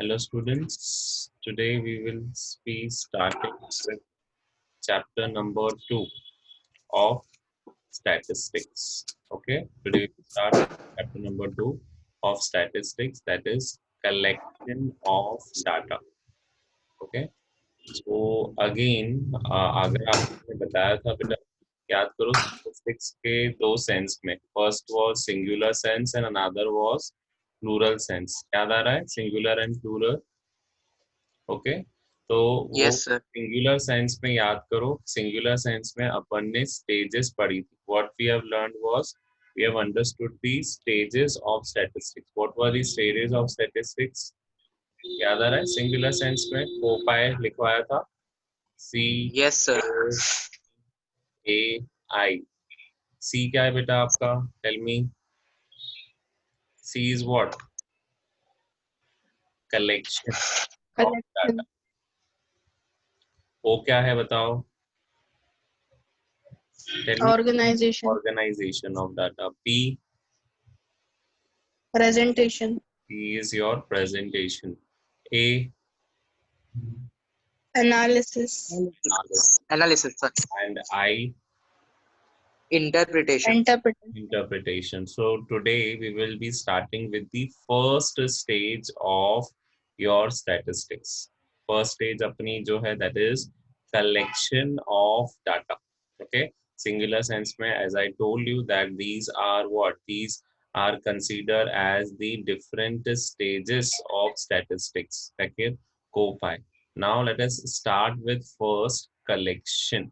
Hello students, today we will be starting with chapter number 2 of statistics. Okay, today we start with chapter number 2 of statistics, that is collection of data. Okay, so again अगर आपने बताया था बेटा याद करो statistics के दो sense में, first was singular sense and another was plural sense. याद आ रहा है singular and plural? ओके तो वो Yes, sir. सिंगुलर सेंस में याद करो, सिंगुलर सेंस में अपन ने स्टेजेस पढ़ी थी. What we have learned was we have understood the stages of statistics. What were the stages of statistics? याद आ रहा है? सिंगुलर सेंस में कोपाई लिखवाया था, सी Yes, sir. ओ ए आई. सी क्या है बेटा आपका? Tell me. C is what? Collection of data. Collection, O क्या है बताओ? Tell me. organization, organization of data. P presentation, is your presentation. A analysis, Analysis, sir. and I Interpretation. interpretation, interpretation. So today we will be starting with the first stage of your statistics. First stage अपनी जो है that is collection of data. Okay, singular sense में as I told you that these are what? These are considered as the different stages of statistics. Okay, COPI. Now let us start with first collection.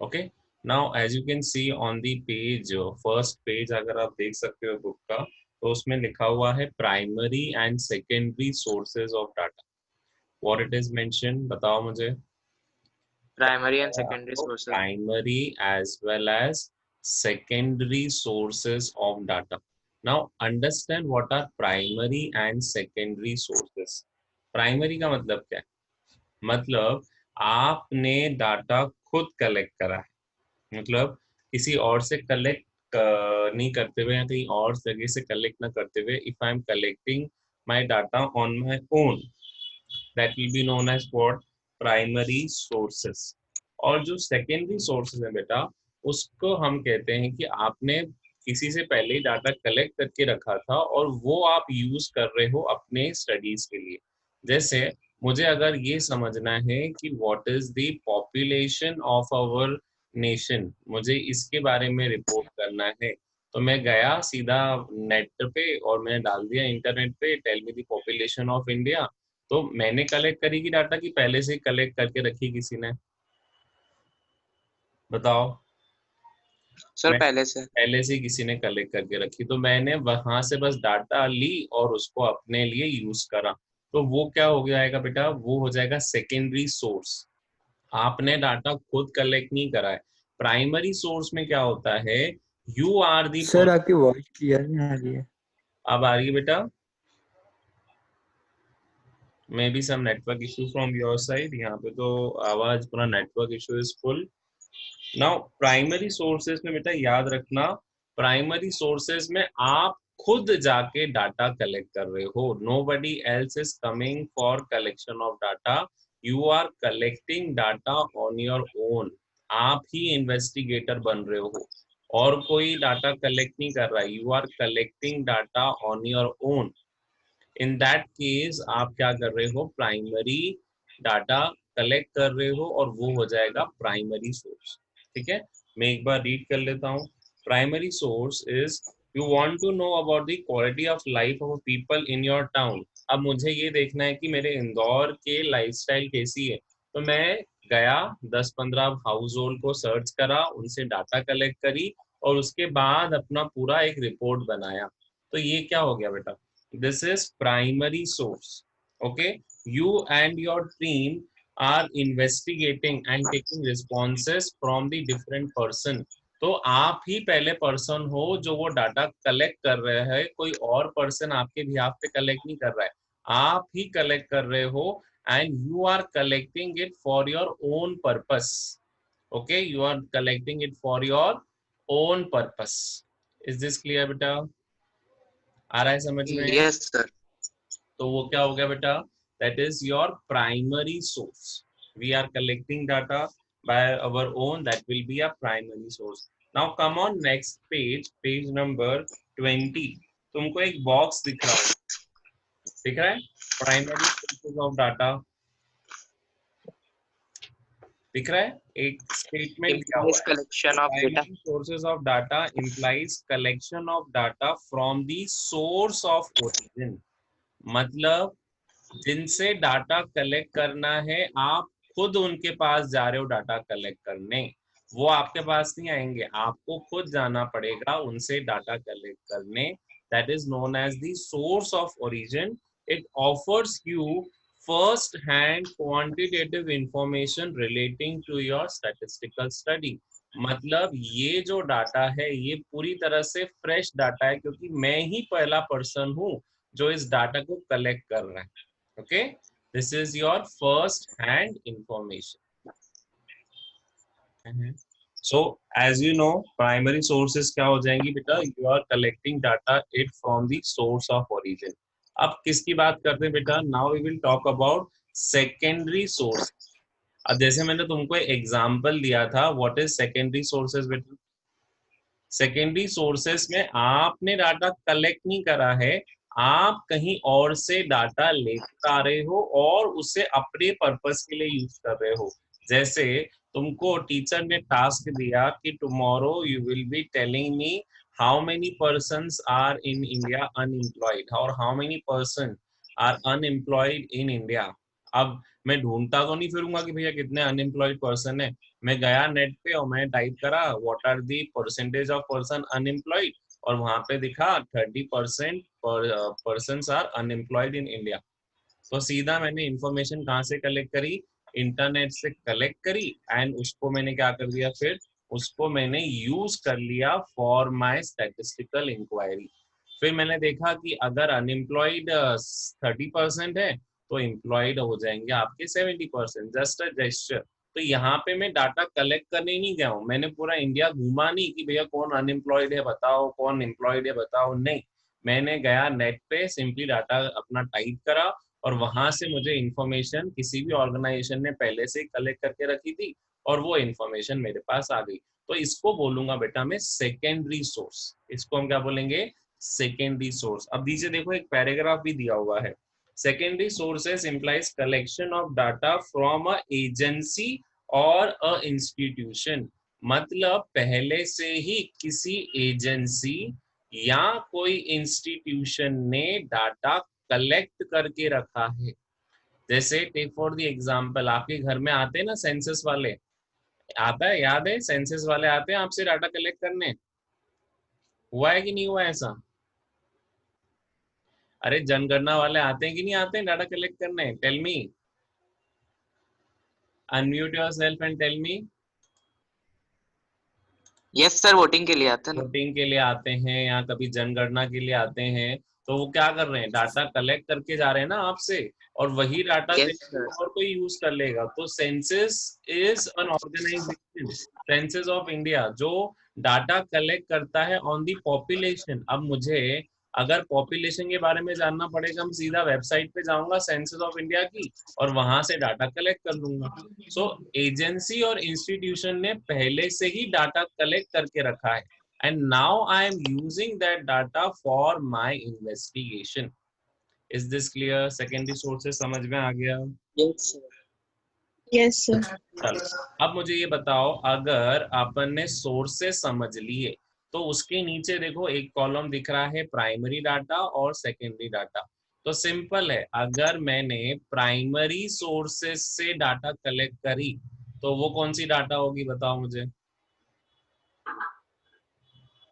Okay. Now as you can see on the page, first page अगर आप देख सकते हो book का, तो उसमें लिखा हुआ है primary and secondary sources of data. What it is mentioned, बताओ मुझे. Primary and secondary sources. Primary as well as secondary sources of data. Now understand what are primary and secondary sources. Primary का मतलब क्या है? मतलब आपने data खुद collect करा है, मतलब किसी और से कलेक्ट नहीं करते हुए या कहीं और जगह से कलेक्ट ना करते हुए. If I am collecting my data on my own, that will be known as what? Primary sources. और जो सेकेंडरी सोर्सेस है बेटा, उसको हम कहते हैं कि आपने किसी से पहले ही डाटा कलेक्ट करके रखा था और वो आप यूज कर रहे हो अपने स्टडीज के लिए. जैसे मुझे अगर ये समझना है कि what is the population of our nation, मुझे इसके बारे में रिपोर्ट करना है, तो मैं गया सीधा नेट पे और मैंने डाल दिया इंटरनेट पे, tell me the population of India. तो मैंने कलेक्ट करी की डाटा की पहले से कलेक्ट करके रखी किसी ने? बताओ. सर पहले से. पहले से किसी ने कलेक्ट करके रखी, तो मैंने वहां से बस डाटा ली और उसको अपने लिए यूज करा. तो वो क्या हो जाएगा बेटा? वो हो जाएगा सेकेंडरी सोर्स. आपने डाटा खुद कलेक्ट नहीं करा है. प्राइमरी सोर्स में क्या होता है? You are the. सर आपकी वॉइस क्लियर नहीं आ रही है. अब आ रही है बेटा? Maybe some network issue from your side. यहाँ पे तो आवाज पूरा network issue is full. Now primary sources में बेटा याद रखना, प्राइमरी सोर्सेज में आप खुद जाके डाटा कलेक्ट कर रहे हो. Nobody else is coming for collection of data. You are collecting data on your own. आप ही इन्वेस्टिगेटर बन रहे हो और कोई डाटा कलेक्ट नहीं कर रहा है. You are collecting data on your own. In that case आप क्या कर रहे हो? प्राइमरी डाटा कलेक्ट कर रहे हो और वो हो जाएगा प्राइमरी सोर्स. ठीक है, मैं एक बार रीड कर लेता हूँ. Primary source is you want to know about the quality of life of people in your town. अब मुझे ये देखना है कि मेरे इंदौर के लाइफस्टाइल कैसी है, तो मैं गया 10-15 हाउस होल्ड को सर्च करा, उनसे डाटा कलेक्ट करी और उसके बाद अपना पूरा एक रिपोर्ट बनाया. तो ये क्या हो गया बेटा? This is primary source. Okay, you and your team are investigating and taking responses from the different person. तो आप ही पहले पर्सन हो जो वो डाटा कलेक्ट कर रहे हैं, कोई और पर्सन आपके बिहाफ पे कलेक्ट नहीं कर रहा है. आप ही कलेक्ट कर रहे हो and you are collecting it for your own purpose. Okay, you are collecting it for your own purpose. Is this clear बेटा? आ रहा है समझ में? Yes, sir. तो वो क्या हो गया बेटा, that is your primary source. We are collecting data by our own, that will be a primary source. Now come on next page, page number 20. तुमको एक बॉक्स दिख रहा है, दिख रहा है, प्राइमरी सोर्सेज ऑफ डाटा दिख रहा है, एक स्टेटमेंट दिया हुआ Implies है. collection of data. Primary sources of data implies collection of data from the source of origin. मतलब जिनसे डाटा कलेक्ट करना है, आप खुद उनके पास जा रहे हो डाटा कलेक्ट करने, वो आपके पास नहीं आएंगे, आपको खुद जाना पड़ेगा उनसे डाटा कलेक्ट करने. That is known as the source of origin. It offers you first hand quantitative information relating to your statistical study. मतलब ये जो डाटा है ये पूरी तरह से फ्रेश डाटा है, क्योंकि मैं ही पहला पर्सन हूँ जो इस डाटा को कलेक्ट कर रहा है. Okay, this is your first hand information. So as you know, primary sources क्या हो जाएंगी बेटा, you are collecting data it from the source of origin. अब किसकी बात करते हैं बेटा, now we will talk about secondary source. अब जैसे मैंने तुमको एग्जांपल दिया था, व्हाट इज सेकेंडरी सोर्सेज बेटा. सेकेंडरी सोर्सेज में आपने डाटा कलेक्ट नहीं करा है, आप कहीं और से डाटा लेकर आ रहे हो और उसे अपने पर्पस के लिए यूज कर रहे हो. जैसे तुमको टीचर ने टास्क दिया कि tomorrow you will be telling me how many persons are in India unemployed और how many person are unemployed in India. अब मैं ढूंढता तो नहीं फिरूंगा कि भैया कितने अनएम्प्लॉयड पर्सन है. मैं गया नेट पे और मैं टाइप करा what are the percentage of person unemployed, और वहां पे दिखा 30% persons are unemployed in India. तो सीधा मैंने इंफॉर्मेशन कहाँ से कलेक्ट करी, इंटरनेट से कलेक्ट करी, एंड उसको मैंने क्या कर दिया, फिर उसको मैंने यूज कर लिया फॉर माय स्टैटिस्टिकल इंक्वायरी. फिर मैंने देखा कि अगर अनएम्प्लॉयड 30% है तो एम्प्लॉयड हो जाएंगे आपके 70%, जस्ट अ जेस्चर. तो यहाँ पे मैं डाटा कलेक्ट करने नहीं गया हूँ, मैंने पूरा इंडिया घूमा नहीं कि भैया कौन अनएम्प्लॉयड है बताओ, कौन एम्प्लॉयड है बताओ, नहीं. मैंने गया नेट पे, सिंपली डाटा अपना टाइप करा और वहां से मुझे इंफॉर्मेशन किसी भी ऑर्गेनाइजेशन ने पहले से कलेक्ट करके रखी थी और वो इंफॉर्मेशन मेरे पास आ गई. तो इसको बोलूंगा बेटा मैं सेकेंडरी सोर्स. इसको हम क्या बोलेंगे, सेकेंडरी सोर्स. अब नीचे देखो एक पैराग्राफ भी दिया हुआ है. Secondary sources implies collection of data from a agency or a institution. मतलब पहले से ही किसी एजेंसी या कोई इंस्टीट्यूशन ने डाटा कलेक्ट करके रखा है. जैसे टेक फॉर द एग्जांपल, आपके घर में आते हैं ना सेंसस वाले, आता है, याद है, सेंसस वाले आते हैं आपसे डाटा कलेक्ट करने, हुआ है कि नहीं हुआ ऐसा. अरे जनगणना वाले आते हैं कि नहीं आते हैं डाटा कलेक्ट करने, tell me, unmute yourself and tell me. Yes sir, voting के लिए आते हैं ना. वोटिंग के लिए आते हैं या कभी जनगणना के लिए आते हैं, तो वो क्या कर रहे हैं, डाटा कलेक्ट करके जा रहे हैं ना आपसे, और वही डाटा Yes sir. और कोई यूज कर लेगा. तो census is an organization, census of India, जो डाटा कलेक्ट करता है ऑन दी पॉपुलेशन. अब मुझे अगर पॉपुलेशन के बारे में जानना पड़ेगा, मैं सीधा वेबसाइट पे जाऊंगा सेंसस ऑफ इंडिया की और वहां से डाटा कलेक्ट कर लूंगा. सो एजेंसी और इंस्टीट्यूशन ने पहले से ही डाटा कलेक्ट करके रखा है, and now I am using that data for my investigation. Is this clear. Secondary sources समझ में आ गया. Yes sir. Yes, sir. चलो अब मुझे ये बताओ, अगर अपन ने सोर्सेस समझ लिए तो उसके नीचे देखो एक कॉलम दिख रहा है प्राइमरी डाटा और सेकेंडरी डाटा. तो सिंपल है, अगर मैंने प्राइमरी सोर्सेस से डाटा कलेक्ट करी तो वो कौन सी डाटा होगी, बताओ मुझे,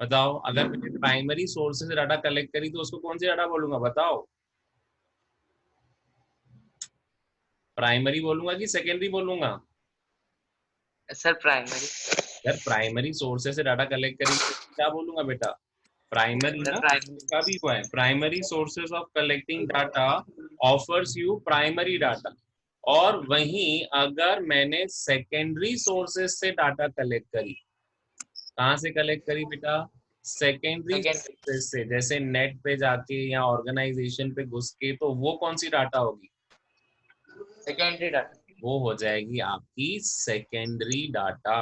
बताओ. अगर मैंने प्राइमरी सोर्सेस से डाटा कलेक्ट करी तो उसको कौन सी डाटा बोलूंगा, बताओ. प्राइमरी बोलूंगा कि सेकेंडरी बोलूंगा. Sir primary. यार प्राइमरी सोर्सेस से डाटा कलेक्ट करी तो क्या बोलूंगा बेटा, प्राइमरी Sir ना, primary. का भी हुआ है, primary sources of collecting data offers you primary data. और वहीं अगर मैंने सेकेंडरी सोर्सेस से डाटा कलेक्ट करी, कहाँ से कलेक्ट करी बेटा, सेकेंडरी सोर्सेज से, जैसे नेट पे जाके या ऑर्गेनाइजेशन पे घुस के, तो वो कौन सी डाटा होगी? Secondary data. वो हो जाएगी आपकी सेकेंडरी डाटा।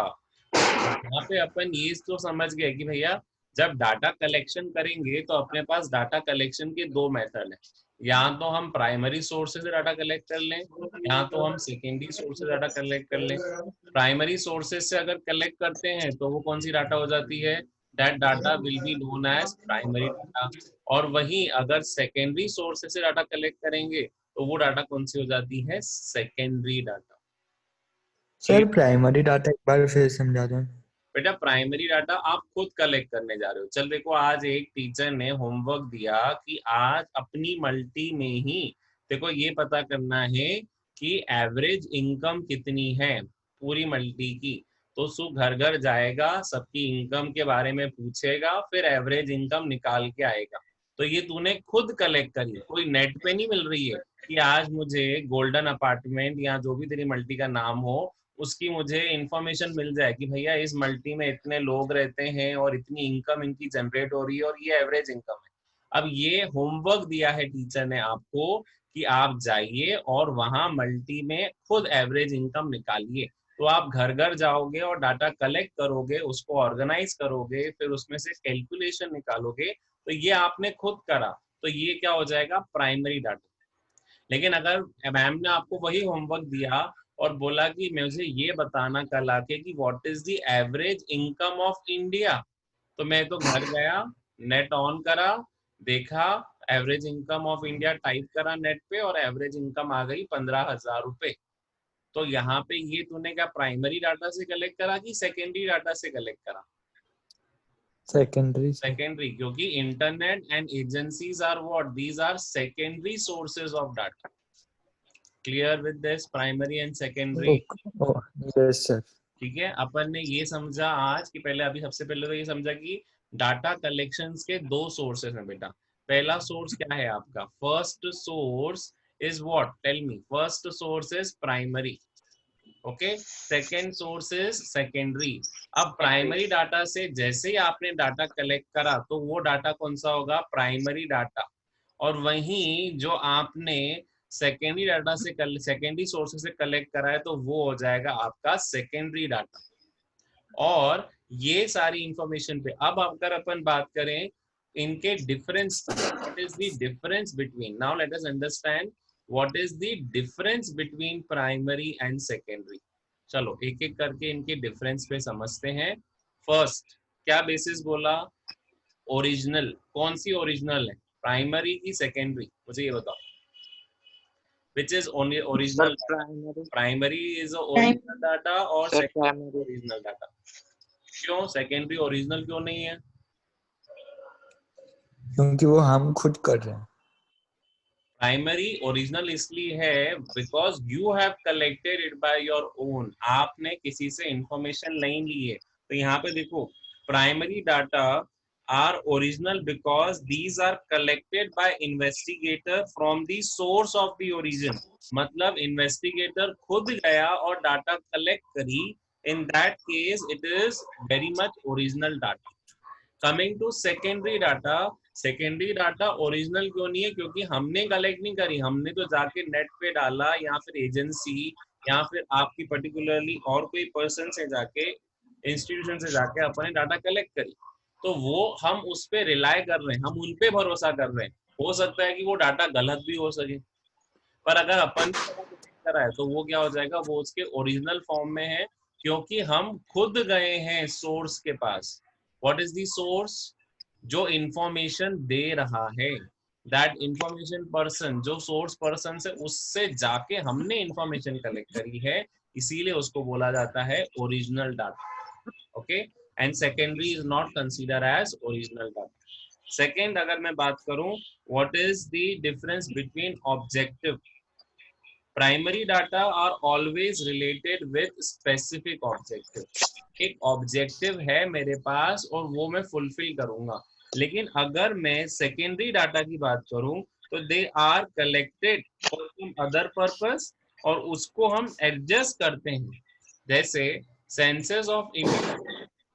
यहाँ पे अपन ये तो समझ गए कि भैया जब डाटा कलेक्शन करेंगे तो अपने पास डाटा कलेक्शन के दो मेथड हैं। या तो हम प्राइमरी सोर्स से डाटा कलेक्ट कर लें, या तो हम सेकेंडरी सोर्स से डाटा कलेक्ट कर लें। प्राइमरी सोर्सेज से अगर कलेक्ट करते हैं तो वो कौन सी डाटा हो जाती है? That data will be known as primary data. और वहीं अगर सेकेंडरी सोर्सेज से डाटा कलेक्ट करेंगे तो वो डाटा कौन सी हो जाती है? Secondary data. Sir primary data एक बार फिर समझा दो। बेटा प्राइमरी डाटा आप खुद कलेक्ट करने जा रहे हो। चल देखो, आज एक टीचर ने होमवर्क दिया कि आज अपनी मल्टी में ही देखो ये पता करना है कि एवरेज इनकम कितनी है पूरी मल्टी की। तो सु घर घर जाएगा, सबकी इनकम के बारे में पूछेगा, फिर एवरेज इनकम निकाल के आएगा। तो ये तूने खुद कलेक्ट करी, कोई नेट पे नहीं मिल रही है कि आज मुझे गोल्डन अपार्टमेंट या जो भी तेरी मल्टी का नाम हो उसकी मुझे इंफॉर्मेशन मिल जाए कि भैया इस मल्टी में इतने लोग रहते हैं और इतनी इनकम इनकी जनरेट हो रही है और ये एवरेज इनकम है। अब ये होमवर्क दिया है टीचर ने आपको कि आप जाइए और वहां मल्टी में खुद एवरेज इनकम निकालिए। तो आप घर घर जाओगे और डाटा कलेक्ट करोगे, उसको ऑर्गेनाइज करोगे, फिर उसमें से कैलकुलेशन निकालोगे। तो ये आपने खुद करा, तो ये क्या हो जाएगा? Primary data. लेकिन अगर मैम ने आपको वही होमवर्क दिया और बोला कि मुझे ये बताना कल आके कि what is the average income of India, तो मैं तो घर गया, नेट ऑन करा, देखा, average income of India type करा नेट पे और एवरेज इनकम आ गई 15,000 रुपए। तो यहाँ पे ये तूने क्या प्राइमरी डाटा से कलेक्ट करा कि सेकेंडरी डाटा से कलेक्ट करा? सेकेंडरी से। सेकेंडरी, क्योंकि internet and agencies are what? These are secondary sources of data. Clear with this primary and secondary? Yes sir. ठीक है, अपन ने ये समझा आज कि पहले अभी सबसे पहले तो ये समझा कि डाटा कलेक्शंस के दो सोर्सेस हैं बेटा। पहला सोर्स क्या है आपका? First source is what? Tell me. First source is primary, okay. Second source is secondary. अब प्राइमरी डाटा से जैसे ही आपने डाटा कलेक्ट करा तो वो डाटा कौन सा होगा? Primary data. और वहीं जो आपने सेकेंडरी डाटा से सेकेंडरी सोर्सेस से कलेक्ट करा है तो वो हो जाएगा आपका सेकेंडरी डाटा। और ये सारी इंफॉर्मेशन पे अब अगर अपन बात करें इनके difference, what is the difference between, now let us understand what is the difference between primary and secondary. चलो एक एक करके इनके डिफरेंस पे समझते हैं। फर्स्ट क्या बेसिस बोला? ओरिजिनल। कौन सी ओरिजिनल है, प्राइमरी की सेकेंडरी? मुझे ये बताओ, which is only original data? Primary is a original data और secondary original data? क्यों सेकेंडरी ओरिजिनल क्यों नहीं है? क्योंकि वो हम खुद कर रहे हैं। प्राइमरी ओरिजिनल इसलिए है because you have collected it by your own. आपने किसी से इंफॉर्मेशन नहीं ली है। तो यहाँ पे देखो, primary data are original because these are collected by investigator from the source of the origin। मतलब investigator खुद गया और डाटा कलेक्ट करी, in that case it is very much original data। Coming to secondary data, secondary data original क्यों नहीं है? क्योंकि हमने कलेक्ट नहीं करी, हमने तो जाके नेट पे डाला या फिर एजेंसी या फिर आपकी पर्टिकुलरली और कोई पर्सन से जाके, इंस्टीट्यूशन से जाके अपने डाटा कलेक्ट करी। तो वो हम उस पर रिलाई कर रहे हैं, हम उन पे भरोसा कर रहे हैं। हो सकता है कि वो डाटा गलत भी हो सके, पर अगर अपन करा है तो वो क्या हो जाएगा? वो उसके ओरिजिनल फॉर्म में है, क्योंकि हम खुद गए हैं सोर्स के पास। What is the source? जो इंफॉर्मेशन दे रहा है, दैट इंफॉर्मेशन पर्सन, जो सोर्स पर्सन से उससे जाके हमने इंफॉर्मेशन कलेक्ट करी है, इसीलिए उसको बोला जाता है original data. Okay, and secondary is not consider as original data. Second अगर मैं बात करूं, what is the difference between objective? Primary data are always related with specific objective. एक ऑब्जेक्टिव है मेरे पास और वो मैं फुलफिल करूंगा। लेकिन अगर मैं सेकेंडरी डाटा की बात करूं तो they are collected for some other purpose और उसको हम एडजस्ट करते हैं। जैसे सेंसस ऑफ इंडिया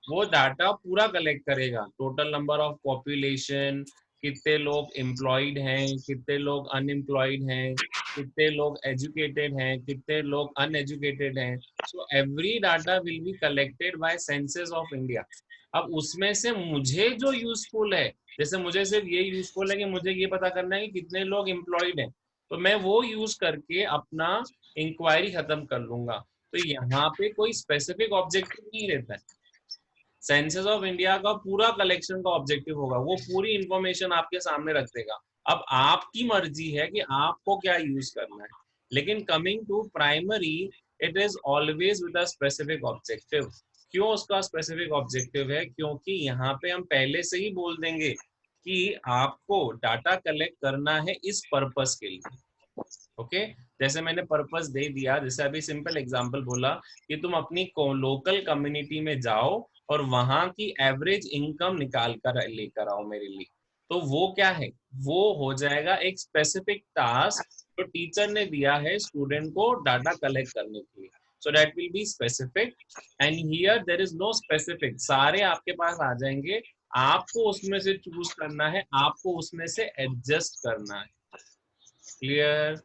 वो डाटा पूरा कलेक्ट करेगा, टोटल नंबर ऑफ पॉपुलेशन, कितने लोग एम्प्लॉयड हैं, कितने लोग अनएम्प्लॉयड हैं, कितने लोग एजुकेटेड हैं, कितने लोग अनएजुकेटेड हैं। So every data will be collected by census of India. अब उसमें से मुझे जो यूजफुल है, जैसे मुझे सिर्फ ये यूजफुल है कि मुझे ये पता करना है कि कितने लोग एम्प्लॉयड हैं, तो मैं वो यूज करके अपना इंक्वायरी खत्म कर लूंगा। तो यहाँ पे कोई स्पेसिफिक ऑब्जेक्टिव नहीं रहता है। सेंसस ऑफ इंडिया का पूरा कलेक्शन का ऑब्जेक्टिव होगा, वो पूरी इंफॉर्मेशन आपके सामने रख देगा। अब आपकी मर्जी है कि आपको क्या यूज करना है। लेकिन coming to primary, it is always with a specific objective. क्यों उसका स्पेसिफिक ऑब्जेक्टिव है? क्योंकि यहाँ पे हम पहले से ही बोल देंगे कि आपको डाटा कलेक्ट करना है इस पर्पस के लिए। ओके जैसे मैंने पर्पस दे दिया, जैसे अभी सिंपल एग्जांपल बोला कि तुम अपनी लोकल कम्युनिटी में जाओ और वहां की एवरेज इनकम निकाल कर लेकर आओ मेरे लिए। तो वो क्या है? वो हो जाएगा एक स्पेसिफिक टास्क जो टीचर ने दिया है स्टूडेंट को डाटा कलेक्ट करने के लिए। So that will be specific, and here there is no specific, सारे आपके पास आ जाएंगे। आपको उसमें से चूज करना है, आपको उसमें से एडजस्ट करना है। क्लियर?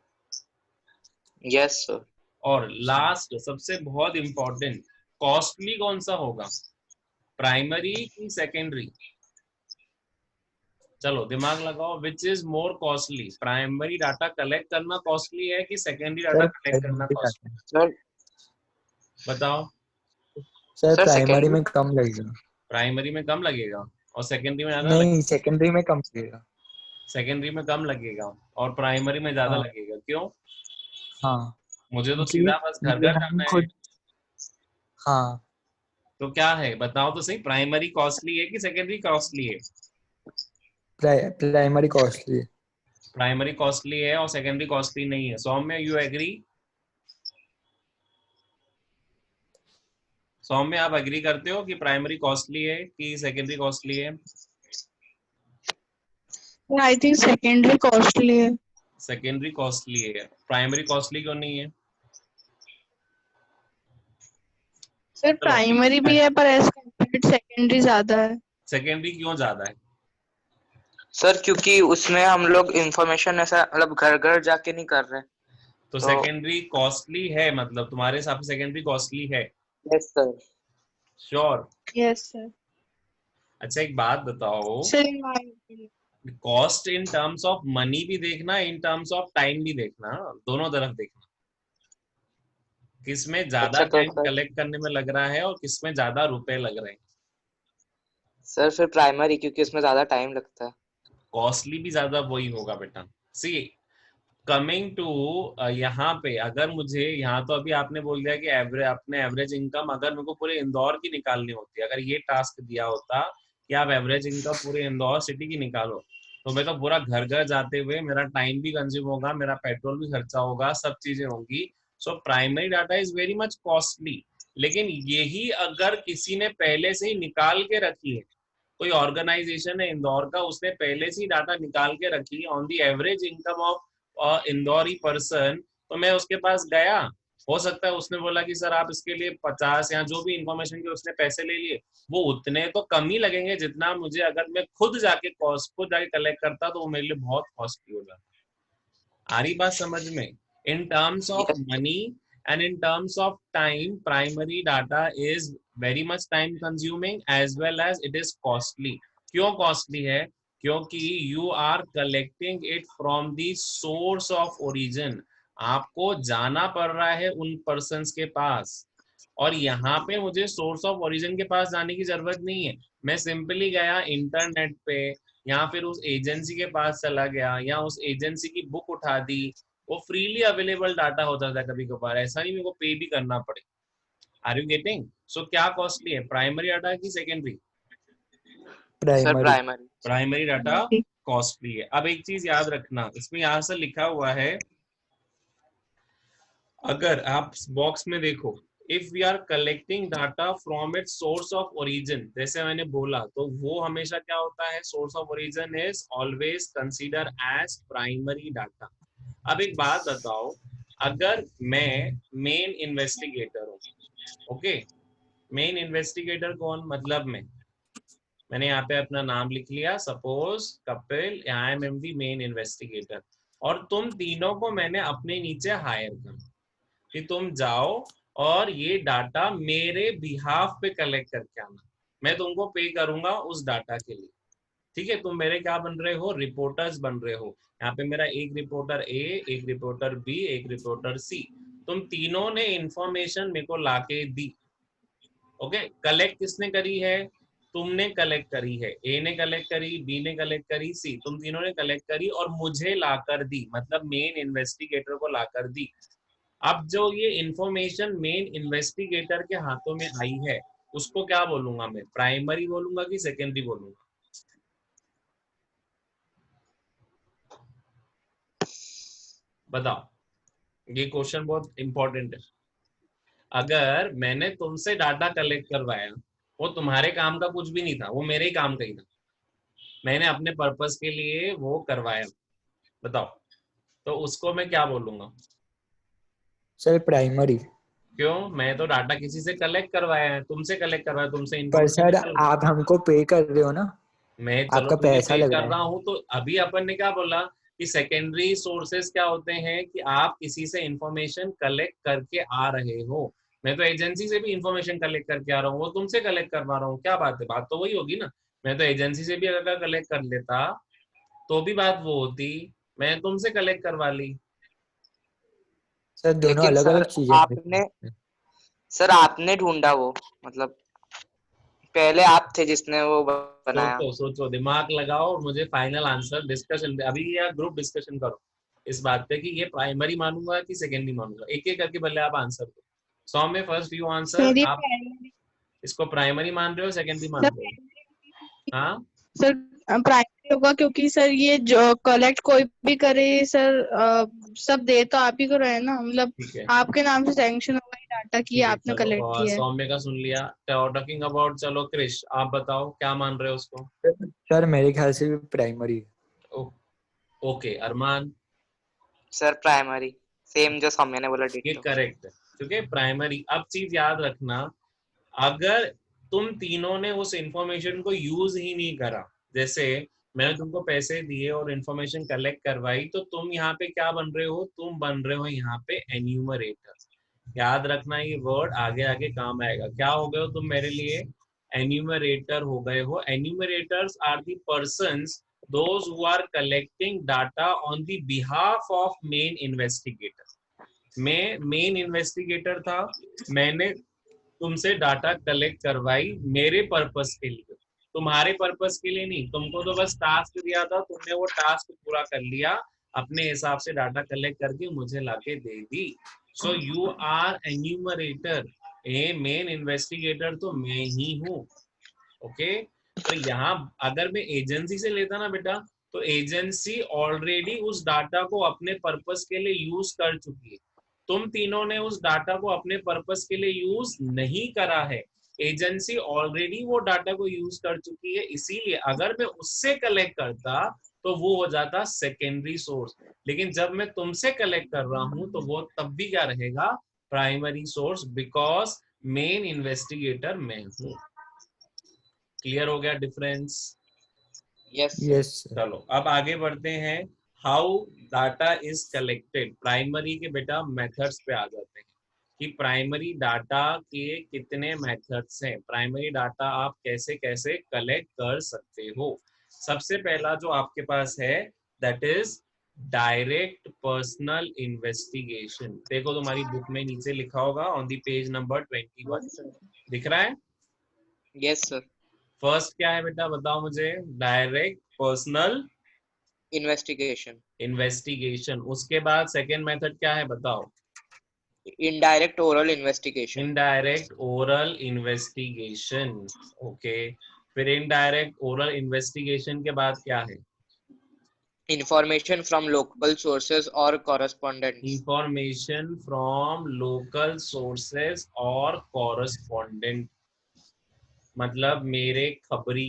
Yes sir. और लास्ट सबसे बहुत इंपॉर्टेंट, कॉस्टली कौन सा होगा, प्राइमरी की सेकेंडरी? चलो दिमाग लगाओ, which is more costly? Primary data collect करना कॉस्टली है कि सेकेंडरी डाटा सर कलेक्ट करना प्राइमरी कॉस्टली? सर बताओ। Sir sir primary secondary. में कम लगेगा। प्राइमरी में कम लगेगा और सेकेंडरी में ज्यादा नहीं, लगेगा? सेकेंडरी में कम लगेगा। सेकेंडरी में कम लगेगा और प्राइमरी में ज्यादा हाँ लगेगा, क्यों? हाँ, मुझे तो क्योंकि सीधा बस घर क्योंकि घर हम जाना है। खुद, हाँ, तो क्या है बताओ तो सही, प्राइमरी कॉस्टली है कि सेकेंडरी कॉस्टली है? Primary costly. प्राइमरी कॉस्टली है और सेकेंडरी कॉस्टली नहीं है। सौम्य, यू एग्री? सौम्य आप एग्री करते हो कि प्राइमरी कॉस्टली है कि सेकेंडरी कॉस्टली है? आई थिंक सेकेंडरी कॉस्टली है। सेकेंडरी कॉस्टली है। प्राइमरी कॉस्टली क्यों नहीं है? सर चलो प्राइमरी भी है पर एज कम्पेयर्ड सेकेंडरी ज्यादा है। सेकेंडरी क्यों ज्यादा है? सर क्योंकि उसमें हम लोग इंफॉर्मेशन ऐसा मतलब घर घर जाके नहीं कर रहे। तो तो सेकेंडरी कॉस्टली है, मतलब तुम्हारे हिसाब से सेकेंडरी कॉस्टली है? Yes sir. Sure? Yes sir. अच्छा एक बात बताओ, sir in my opinion. Cost in terms of money भी देखना, इन टर्म्स ऑफ टाइम भी देखना, दोनों तरफ देखना। किसमें ज्यादा अच्छा तो टाइम सर, कलेक्ट करने में लग रहा है और किसमें ज्यादा रुपए लग रहे हैं। सर फिर प्राइमरी क्योंकि उसमें ज्यादा टाइम लगता है। कॉस्टली भी ज्यादा वही होगा बेटा। सी कमिंग टू यहाँ पे, अगर मुझे यहाँ तो अभी आपने बोल दिया कि एवरेज, अपने एवरेज इनकम अगर मेरे को पूरे इंदौर की निकालनी होती, अगर ये टास्क दिया होता कि आप एवरेज इनकम पूरे इंदौर सिटी की निकालो, तो मैं तो पूरा घर घर जाते हुए मेरा टाइम भी कंज्यूम होगा, मेरा पेट्रोल भी खर्चा होगा, सब चीजें होंगी। So primary data is very much costly. लेकिन यही अगर किसी ने पहले से ही निकाल के रखी है, कोई ऑर्गेनाइजेशन है इंदौर का, उसने पहले से ही डाटा निकाल के रखी on the average income of Indori person, तो मैं उसके पास गया, हो सकता है उसने बोला कि सर आप इसके लिए 50 या जो भी इंफॉर्मेशन के उसने पैसे ले लिए, वो उतने तो कम ही लगेंगे जितना मुझे अगर मैं खुद जाके कलेक्ट करता, तो वो मेरे लिए बहुत कॉस्टली हो जाता। आ रही बात समझ में? In terms of yes. Money and in terms of time, primary data is very much time consuming as well as it is costly. क्यों costly है? क्योंकि you are collecting it from the source of origin. आपको जाना पड़ रहा है उन persons के पास, और यहाँ पे मुझे सोर्स ऑफ ओरिजिन के पास जाने की जरूरत नहीं है। मैं सिंपली गया इंटरनेट पे, या फिर उस एजेंसी के पास चला गया, या उस एजेंसी की बुक उठा दी, वो फ्रीली अवेलेबल डाटा होता था कभी कभार, ऐसा नहीं मेरे को पे भी करना पड़े। Are you getting? सो क्या कॉस्टली है, प्राइमरी डाटा की secondary? Sir primary. Primary. Primary data primary. Costly है। अब एक चीज याद रखना, इसमें यहाँ से लिखा हुआ है, अगर आप बॉक्स में देखो, if we are collecting data from its source of origin, जैसे मैंने बोला, तो वो हमेशा क्या होता है, source of origin is always consider as primary data. अब एक बात बताओ, अगर मैं मेन इन्वेस्टिगेटर हूँ, ओके, मेन इन्वेस्टिगेटर कौन, मतलब मैंने यहाँ पे अपना नाम लिख लिया, suppose Kapil, I am the main investigator, और तुम तीनों को मैंने अपने नीचे हायर कर कि तुम जाओ और ये डाटा मेरे बिहाफ पे कलेक्ट करके आना, मैं तुमको पे करूंगा उस डाटा के लिए, ठीक है। तुम मेरे क्या बन रहे हो, रिपोर्टर्स बन रहे हो। यहाँ पे मेरा एक रिपोर्टर ए, एक रिपोर्टर बी, एक रिपोर्टर सी, तुम तीनों ने इंफॉर्मेशन मेरे को लाके दी, ओके। कलेक्ट किसने करी है, तुमने कलेक्ट करी है, ए ने कलेक्ट करी, बी ने कलेक्ट करी, सी, तुम तीनों ने कलेक्ट करी और मुझे लाकर दी, मतलब मेन इन्वेस्टिगेटर को लाकर दी। अब जो ये इंफॉर्मेशन मेन इन्वेस्टिगेटर के हाथों में आई है उसको क्या बोलूंगा मैं, प्राइमरी बोलूंगा कि सेकेंडरी बोलूंगा? बताओ, ये क्वेश्चन बहुत इंपॉर्टेंट है। अगर मैंने तुमसे डाटा कलेक्ट करवाया, वो तुम्हारे काम का कुछ भी नहीं था, वो मेरे ही काम का ही था, मैंने अपने पर्पस के लिए वो करवाया, बताओ, तो उसको मैं क्या बोलूंगा? Sir primary. क्यों? मैं तो डाटा किसी से कलेक्ट करवाया है, तुमसे कलेक्ट करवाया, तुमसे पर इन्फॉर्मेशन सर निकल, आप हमको पे कर रहे हो ना, मैं चलो आपका ठीक है पैसा पे लग कर रहा रहा है। हूँ, तो अभी अपन ने क्या बोला कि सेकेंडरी सोर्सेस क्या होते हैं कि आप किसी से इंफॉर्मेशन कलेक्ट करके आ रहे हो। मैं तो एजेंसी से भी इंफॉर्मेशन कलेक्ट करके आ रहा हूँ, वो तुमसे कलेक्ट करवा रहा हूँ, क्या बात है, बात तो वही होगी ना। मैं तो एजेंसी से भी अगर कलेक्ट कर लेता तो भी बात वो होती, मैं तुमसे कलेक्ट करवा ली। सर दोनों लेकिन अलग अलग सर चीजें आपने सर आपने ढूंढा वो, मतलब पहले आप थे जिसने वो बनाया। सोचो सोचो, दिमाग लगाओ और मुझे फाइनल आंसर डिस्कशन, अभी या ग्रुप डिस्कशन करो इस बात पे कि ये प्राइमरी मानूंगा कि सेकेंडरी मानूंगा, एक एक करके भले आप आंसर दो। 100 में फर्स्ट यू आंसर, सर ये आप प्राइमरी, इसको प्राइमरी मान रहे हो सेकेंडरी मान सर रहे हो? हाँ सर प्राइमरी होगा क्योंकि सर ये जो कलेक्ट कोई भी करे सर, सब दे तो आप ही को रहे हैं ना, मतलब ठीक है, आपके नाम से सैंक्शन होगा ये डाटा की ठीक है, आपने चलो कलेक्ट किया है। सौम्य का सुन लिया, टॉकिंग अबाउट, चलो क्रिश आप बताओ क्या मान रहे हो उसको? सर मेरे ख्याल से भी प्राइमरी। ओ, ओके अरमान, सर प्राइमरी, सेम जो सौम्य ने बोला ये डिट्टो। करेक्ट है क्योंकि प्राइमरी, अब चीज याद रखना, अगर तुम तीनों ने उस इंफॉर्मेशन को यूज ही नहीं करा, जैसे मैंने तुमको पैसे दिए और इंफॉर्मेशन कलेक्ट करवाई, तो तुम यहाँ पे क्या बन रहे हो, तुम बन रहे हो यहाँ पे एन्यूमरेटर। याद रखना ये वर्ड आगे आगे काम आएगा, क्या हो गए हो तुम मेरे लिए, एन्यूमरेटर हो गए हो। Enumerators are the persons those who are collecting data on the behalf of main investigator. मैं मेन इन्वेस्टिगेटर था, मैंने तुमसे डाटा कलेक्ट करवाई मेरे पर्पस के लिए, तुम्हारे पर्पस के लिए नहीं। तुमको तो बस टास्क दिया था, तुमने वो टास्क पूरा कर लिया, अपने हिसाब से डाटा कलेक्ट करके मुझे लाके दे दी। So you are enumerator, a main investigator तो मैं ही हूँ, ओके। तो यहाँ अगर मैं एजेंसी से लेता ना बेटा, तो एजेंसी ऑलरेडी उस डाटा को अपने पर्पस के लिए यूज कर चुकी है, तुम तीनों ने उस डाटा को अपने पर्पस के लिए यूज नहीं करा है, एजेंसी ऑलरेडी वो डाटा को यूज कर चुकी है, इसीलिए अगर मैं उससे कलेक्ट करता तो वो हो जाता सेकेंडरी सोर्स, लेकिन जब मैं तुमसे कलेक्ट कर रहा हूं तो वो तब भी क्या रहेगा, primary source, because main investigator मैं हूं। क्लियर हो गया difference? Yes sir. Yes sir. चलो अब आगे बढ़ते हैं, how data is collected. Primary के बेटा मेथड्स पे आ जाते हैं कि प्राइमरी डाटा के कितने मेथड्स हैं, प्राइमरी डाटा आप कैसे कैसे कलेक्ट कर सकते हो। सबसे पहला जो आपके पास है that is direct personal investigation. देखो तुम्हारी बुक में नीचे लिखा होगा ऑन द पेज नंबर 21, दिख रहा है? Yes sir. फर्स्ट क्या है बेटा, बताओ मुझे, डायरेक्ट पर्सनल इन्वेस्टिगेशन। इन्वेस्टिगेशन। उसके बाद सेकेंड मेथड क्या है बताओ? Indirect oral investigation. Indirect oral investigation, okay. फिर इनडायरेक्ट ओरल इन्वेस्टिगेशन के बाद क्या है? इंफॉर्मेशन फ्रॉम लोकल सोर्सेज और correspondents. Information from local sources और कॉरेस्पॉन्डेंट, मतलब मेरे खबरी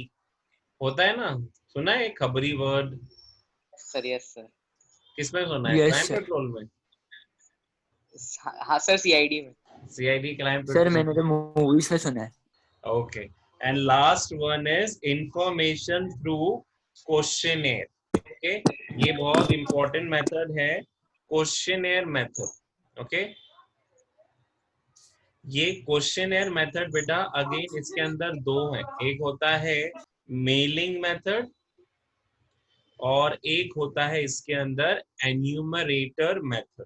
होता है ना, सुना है खबरी वर्ड? Sir yes sir. किसमें सुना है, यस क्राइम सर। पेट्रोल में? हाँ सर, सीआईडी में। CID crime सर मैंने prevention. तो मूवीज में सुना है। Okay. And last one is information through questionnaire. Okay. ये बहुत important method है, questionnaire method. Okay. ये क्वेश्चनर मेथड बेटा अगेन इसके अंदर दो हैं, एक होता है मेलिंग मेथड और एक होता है इसके अंदर एन्यूमरेटर मेथड।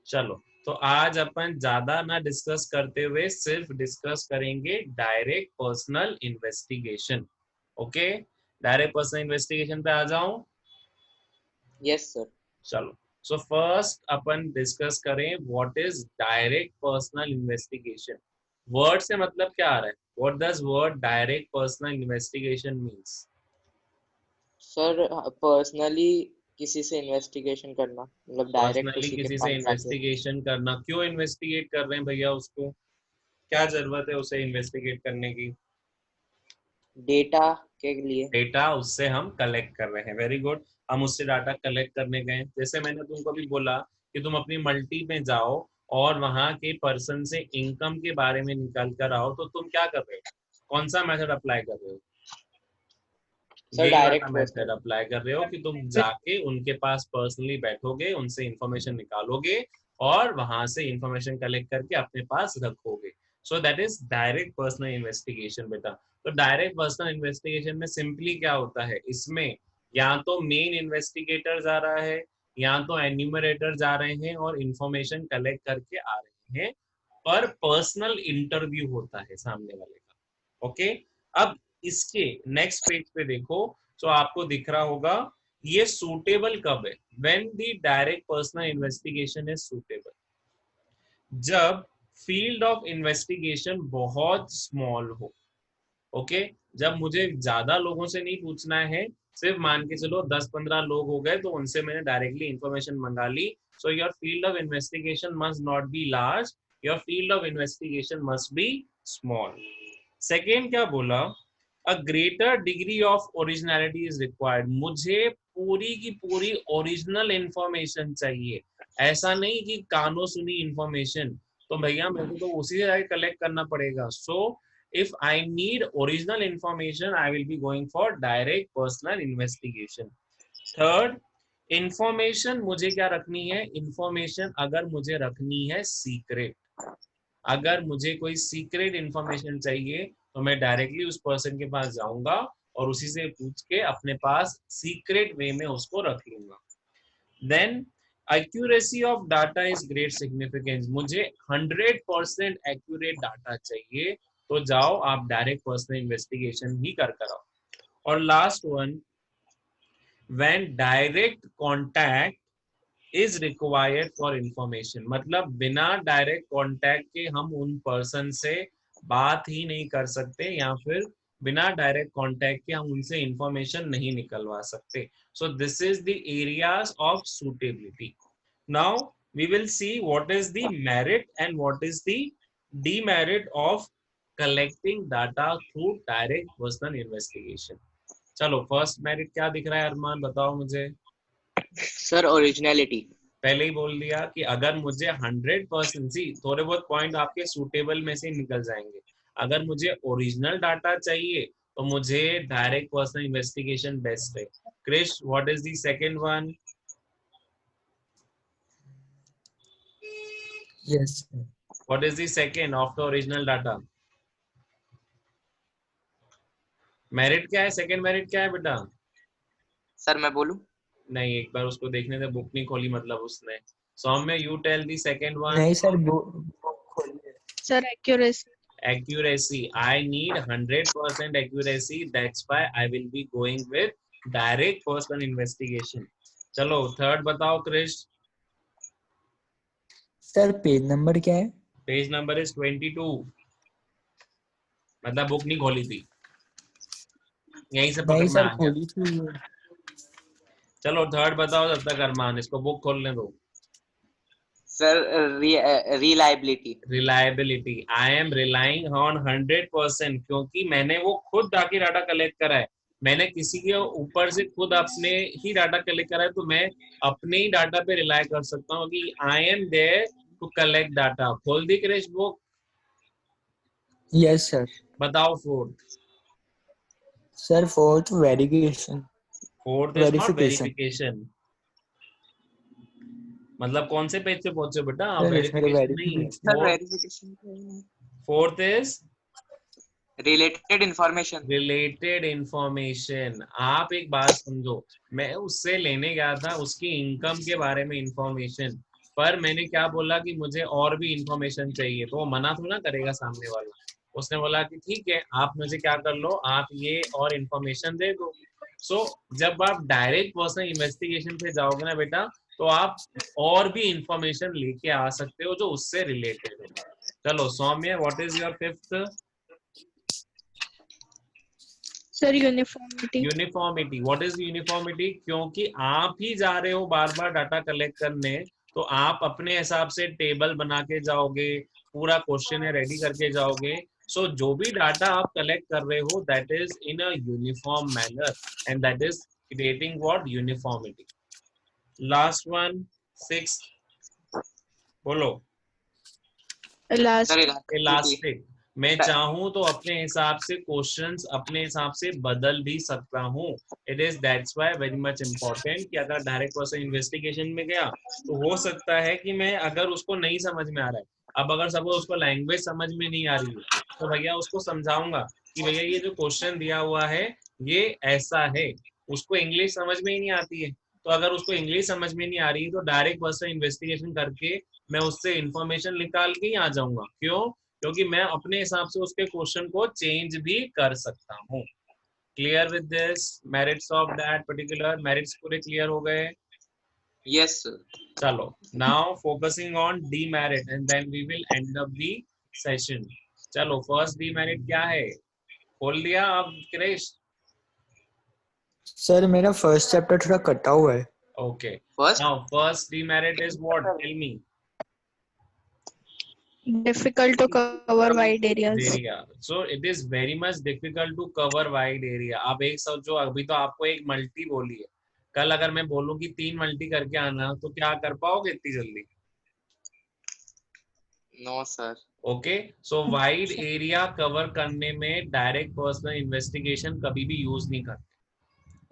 चलो तो आज अपन ज्यादा ना डिस्कस करते हुए सिर्फ डिस्कस करेंगे direct personal investigation. Okay, direct personal investigation पे आ जाऊं? Yes sir. चलो, सो फर्स्ट अपन डिस्कस करें what is direct personal investigation. Word से मतलब क्या आ रहा है? What does word direct personal investigation means? Sir personally किसी से इन्वेस्टिगेशन करना, मतलब डायरेक्ट पर्सनली किसी के किसी से पास जाके इन्वेस्टिगेशन करना। क्यों इन्वेस्टिगेट कर रहे हैं भैया उसको? क्या जरूरत है उसे इन्वेस्टिगेट करने की? डेटा के लिए। डेटा उससे हम कलेक्ट कर रहे हैं। वेरी गुड, हम उससे डाटा कलेक्ट करने गए। जैसे मैंने तुमको भी बोला कि तुम अपनी मल्टी में जाओ और वहां के पर्सन से इनकम के बारे में निकल कर आओ, तो तुम क्या कर रहे हो? कौन सा मेथड अप्लाई कर रहे हो? सर यही वाला डायरेक्ट मेथड पर्सनल। अप्लाई कर रहे हो कि तुम जाके उनके पास पर्सनली बैठोगे, उनसे इंफॉर्मेशन निकालोगे और वहां से इंफॉर्मेशन कलेक्ट करके अपने पास रखोगे। So that is direct personal investigation बेटा। तो डायरेक्ट पर्सनल इन्वेस्टिगेशन में सिंपली क्या होता है, इसमें या तो मेन इन्वेस्टिगेटर जा रहा है या तो एन्यूमरेटर जा रहे हैं और इंफॉर्मेशन कलेक्ट करके आ रहे हैं, पर पर्सनल इंटरव्यू होता है सामने वाले का। ओके, अब इसके नेक्स्ट पेज पे देखो तो आपको दिख रहा होगा ये सूटेबल कब है? When the direct personal investigation is suitable, जब फील्ड ऑफ इन्वेस्टिगेशन बहुत स्मॉल हो। ओके, जब मुझे ज्यादा लोगों से नहीं पूछना है, सिर्फ मान के चलो 10-15 लोग हो गए तो उनसे मैंने डायरेक्टली इंफॉर्मेशन मंगा ली। So your field of investigation must not be large, your field of investigation must be small. Second क्या बोला? A greater degree of originality is required. मुझे पूरी की पूरी ओरिजिनल इंफॉर्मेशन चाहिए, ऐसा नहीं कि कानों सुनी इंफॉर्मेशन। तो भैया मेरे को तो उसी से जाके कलेक्ट करना पड़ेगा। सो if I need original information, I will be going for direct personal investigation. Third, information मुझे क्या रखनी है? information अगर मुझे रखनी है सीक्रेट, अगर मुझे कोई सीक्रेट इंफॉर्मेशन चाहिए तो मैं डायरेक्टली उस पर्सन के पास जाऊंगा और उसी से पूछ के अपने पास सीक्रेट वे में उसको रख लूंगा। Then accuracy of data is great significance. मुझे 100% एक्यूरेट डाटा चाहिए, तो जाओ आप डायरेक्ट पर्सनल इन्वेस्टिगेशन ही कर आओ। और last one, when direct contact is required for information, मतलब बिना डायरेक्ट कांटेक्ट के हम उन पर्सन से बात ही नहीं कर सकते या फिर बिना डायरेक्ट कांटेक्ट के हम उनसे इंफॉर्मेशन नहीं निकलवा सकते। So this is the areas of suitability. Now we will see what is the merit and what is the demerit of collecting data through direct personal investigation. चलो, फर्स्ट मेरिट क्या दिख रहा है अरमान, बताओ मुझे। Sir originality. पहले ही बोल दिया कि अगर मुझे 100% सी, थोड़े बहुत पॉइंट आपके सूटेबल में से निकल जाएंगे। अगर मुझे ओरिजिनल डाटा चाहिए तो मुझे डायरेक्ट पर्सनल इन्वेस्टिगेशन बेस्ट है। Krish, what is the second one? Yes what is the second after original data? Merit क्या है? सेकंड मेरिट क्या है बेटा? सर मैं बोलूं? नहीं, एक बार उसको देखने से, बुक नहीं खोली मतलब उसने। Saumya, you tell the second one. नहीं सर खोलिए। Sir accuracy. Accuracy, I need 100% accuracy, that's why I will be going with direct personal investigation. चलो थर्ड बताओ क्रिश। सर पेज नंबर क्या है? पेज नंबर इज 22, मतलब बुक नहीं खोली थी, यहीं से नहीं पकड़ना सर आ गया। खोली थी। चलो थर्ड बताओ जब तक अरमान, इसको बुक खोलने दो। Sir reliability. Reliability, I am relying on 100%, क्योंकि मैंने वो खुद जाके डाटा कलेक्ट करा है, मैंने किसी के ऊपर से खुद अपने ही डाटा कलेक्ट करा है, तो मैं अपने ही डाटा पे रिलाय कर सकता हूँ कि I am there to collect data. खोल दी क्रिश बुक? Yes, sir. बताओ fourth. Sir, fourth verification. Fourth is not Verification. verification. मतलब कौन से पेज पे पहुंचे बेटा? Sir, इसमें तो वेरिफिकेशन नहीं. verification. Sir verification fourth is related information. Related information. आप एक बात समझो, मैं उससे लेने गया था उसकी इनकम के बारे में इंफॉर्मेशन, पर मैंने क्या बोला कि मुझे और भी इंफॉर्मेशन चाहिए, तो वो मना थोड़ा ना करेगा सामने वाला. उसने बोला कि ठीक है, आप मुझे क्या कर लो, आप ये और इंफॉर्मेशन दे दो. सो जब आप डायरेक्ट पर्सनल इन्वेस्टिगेशन पे जाओगे ना बेटा, तो आप और भी इंफॉर्मेशन लेके आ सकते हो जो उससे रिलेटेड हो. चलो Saumya, what is your fifth? Sir uniformity. Uniformity. What is uniformity? क्योंकि आप ही जा रहे हो बार बार डाटा कलेक्ट करने, तो आप अपने हिसाब से टेबल बना के जाओगे, पूरा क्वेश्चन रेडी करके जाओगे. सो जो भी डाटा आप कलेक्ट कर रहे हो, that is in a uniform manner, and that is creating what? Uniformity. Last one, six, बोलो. लास्ट. इलास्टिक. मैं चाहूं तो अपने हिसाब से क्वेश्चंस अपने हिसाब से बदल भी सकता हूं. It is that's why very much important कि अगर डायरेक्ट पर्सन इन्वेस्टिगेशन में गया, तो हो सकता है कि मैं, अगर उसको नहीं समझ में आ रहा है, अब अगर सपोज उसको लैंग्वेज समझ में नहीं आ रही है, तो भैया उसको समझाऊंगा कि भैया ये जो क्वेश्चन दिया हुआ है ये ऐसा है. उसको इंग्लिश समझ में ही नहीं आती है, तो अगर उसको इंग्लिश समझ में नहीं आ रही है, तो डायरेक्ट पर्सन इन्वेस्टिगेशन करके मैं उससे इंफॉर्मेशन निकाल के ही आ जाऊंगा. क्यों? क्योंकि मैं अपने हिसाब से उसके क्वेश्चन को चेंज भी कर सकता हूँ. Clear with this? Merits of that particular, merits पूरे क्लियर हो गए? Yes sir. चलो, now focusing on demerit and then we will end up the session. चलो, फर्स्ट डीमेरिट क्या है? खोल दिया अब क्रिश? सर, मेरा फर्स्ट चैप्टर थोड़ा कटा हुआ है. Okay. First now first demerit is what? Tell me. Difficult to cover wide areas. area. So it is very much difficult to cover wide area. आप एक सोचो, अभी तो आपको एक मल्टी बोली है, कल अगर मैं बोलूं कि 3 मल्टी करके आना, तो क्या कर पाओगे इतनी जल्दी? No sir. Okay. So wide area cover करने में डायरेक्ट पर्सनल इन्वेस्टिगेशन कभी भी यूज नहीं करते.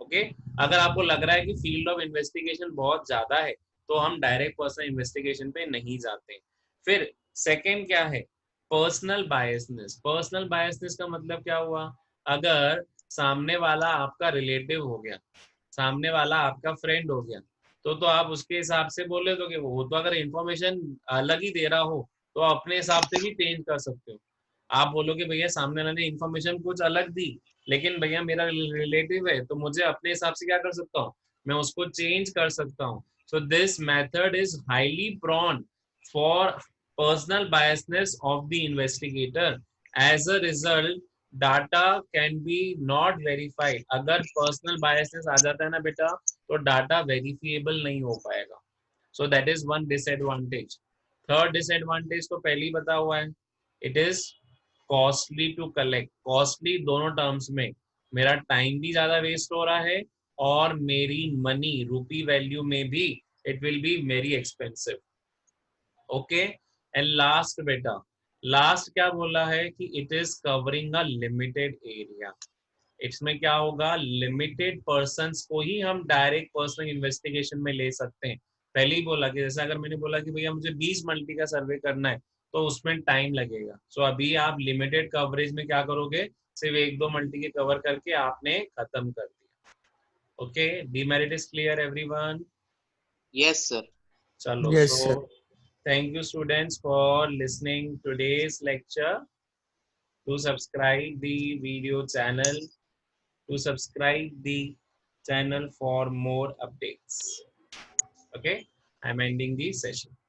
ओके. अगर आपको लग रहा है कि फील्ड ऑफ इन्वेस्टिगेशन बहुत ज्यादा है, तो हम डायरेक्ट पर्सनल इन्वेस्टिगेशन पे नहीं जाते. फिर सेकेंड क्या है? Personal biasness. पर्सनल बायसनेस का मतलब क्या हुआ? अगर सामने वाला आपका रिलेटिव हो गया, सामने वाला आपका फ्रेंड हो गया, तो आप उसके हिसाब से बोले तो कि वो तो अगर इंफॉर्मेशन अलग ही दे रहा हो, तो अपने हिसाब से भी चेंज कर सकते हो. आप बोलोगे भैया सामने वाले ने इंफॉर्मेशन कुछ अलग दी, लेकिन भैया मेरा रिलेटिव है, तो मुझे अपने हिसाब से क्या कर सकता हूँ? मैं उसको चेंज कर सकता हूँ. So this method is highly prone for personal biasness of the investigator. As a result, data can be not verified. अगर personal biasness आ जाता है ना बेटा, तो data verifiable नहीं हो पाएगा. So that is one disadvantage. Third disadvantage तो पहले ही बता हुआ है. It is costly to collect. Costly दोनों terms में मेरा टाइम भी ज्यादा वेस्ट हो रहा है, और मेरी मनी रूपी वैल्यू में भी it will be very expensive. Okay. And last बेटा, लास्ट क्या बोला है कि it is covering a limited area. इसमें क्या होगा? लिमिटेड पर्संस को ही हम डायरेक्ट पर्सनल इन्वेस्टिगेशन में ले सकते हैं. पहले ही बोला कि जैसे अगर मैंने बोला कि भैया मुझे 20 मल्टी का सर्वे करना है, तो उसमें टाइम लगेगा. सो अभी आप लिमिटेड कवरेज में क्या करोगे? सिर्फ 1-2 मल्टी के कवर करके आपने खत्म कर दिया. Okay. Demerit is clear everyone? Yes sir. चलो. Yes, sir. Thank you students for listening today's lecture. To subscribe the video channel, to subscribe the channel for more updates. Okay, I'm ending the session.